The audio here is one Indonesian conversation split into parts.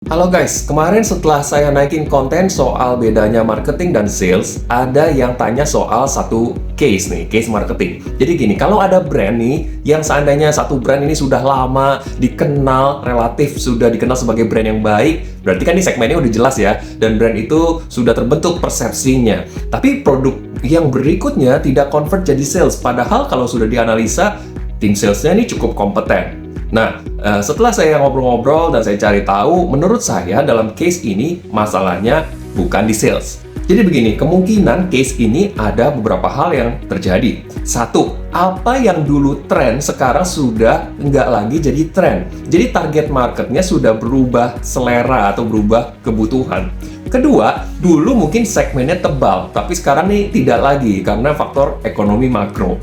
Halo guys, kemarin setelah saya naikin konten soal bedanya marketing dan sales, ada yang tanya soal satu case nih, case marketing. Jadi gini, kalau ada brand nih, yang seandainya satu brand ini sudah lama dikenal, relatif sudah dikenal sebagai brand yang baik, berarti kan ini segmennya udah jelas ya, dan brand itu sudah terbentuk persepsinya. Tapi produk yang berikutnya tidak convert jadi sales, padahal kalau sudah dianalisa, tim salesnya ini cukup kompeten. Nah, setelah saya ngobrol-ngobrol dan saya cari tahu, menurut saya dalam case ini masalahnya bukan di sales. Jadi begini, kemungkinan case ini ada beberapa hal yang terjadi. Satu, apa yang dulu tren sekarang sudah nggak lagi jadi tren. Jadi target marketnya sudah berubah selera atau berubah kebutuhan. Kedua, dulu mungkin segmennya tebal, tapi sekarang nih tidak lagi karena faktor ekonomi makro.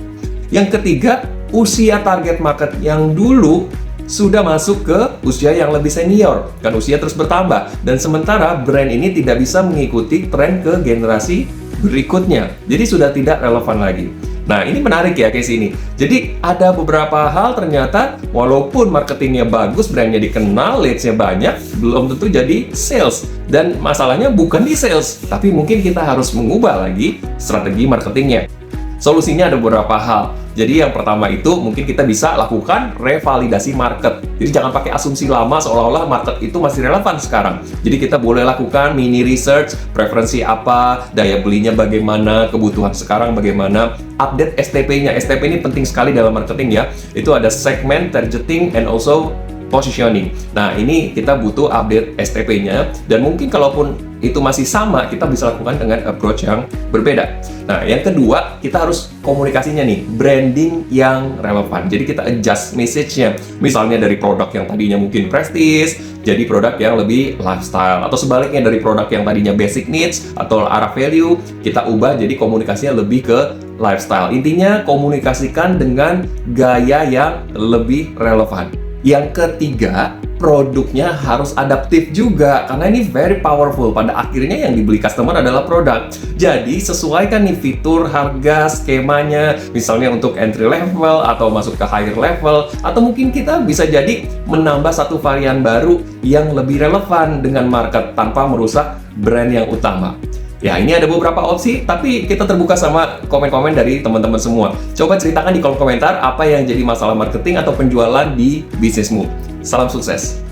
Yang ketiga, usia target market yang dulu sudah masuk ke usia yang lebih senior, kan usia terus bertambah, dan sementara brand ini tidak bisa mengikuti tren ke generasi berikutnya, jadi sudah tidak relevan lagi. Nah, ini menarik ya case ini. Jadi ada beberapa hal ternyata walaupun marketingnya bagus, brandnya dikenal, leads-nya banyak, belum tentu jadi sales. Dan masalahnya bukan di sales, tapi mungkin kita harus mengubah lagi strategi marketingnya. Solusinya ada beberapa hal. Jadi yang pertama itu mungkin kita bisa lakukan revalidasi market. Jadi jangan pakai asumsi lama seolah-olah market itu masih relevan sekarang. Jadi kita boleh lakukan mini research, preferensi apa, daya belinya bagaimana, kebutuhan sekarang bagaimana, update STP-nya. STP ini penting sekali dalam marketing ya. Itu ada segment, targeting, and also positioning. Nah, ini kita butuh update STP-nya, dan mungkin kalaupun itu masih sama, kita bisa lakukan dengan approach yang berbeda. Nah, yang kedua, kita harus komunikasinya nih, branding yang relevan. Jadi kita adjust message-nya. Misalnya dari produk yang tadinya mungkin prestige, jadi produk yang lebih lifestyle. Atau sebaliknya dari produk yang tadinya basic needs atau arah value, kita ubah jadi komunikasinya lebih ke lifestyle. Intinya, komunikasikan dengan gaya yang lebih relevan. Yang ketiga, produknya harus adaptif juga, karena ini very powerful. Pada akhirnya yang dibeli customer adalah produk. Jadi sesuaikan nih fitur, harga, skemanya, misalnya untuk entry level atau masuk ke higher level, atau mungkin kita bisa jadi menambah satu varian baru yang lebih relevan dengan market tanpa merusak brand yang utama. Ya, ini ada beberapa opsi, tapi kita terbuka sama komen-komen dari teman-teman semua. Coba ceritakan di kolom komentar apa yang jadi masalah marketing atau penjualan di bisnismu. Salam sukses!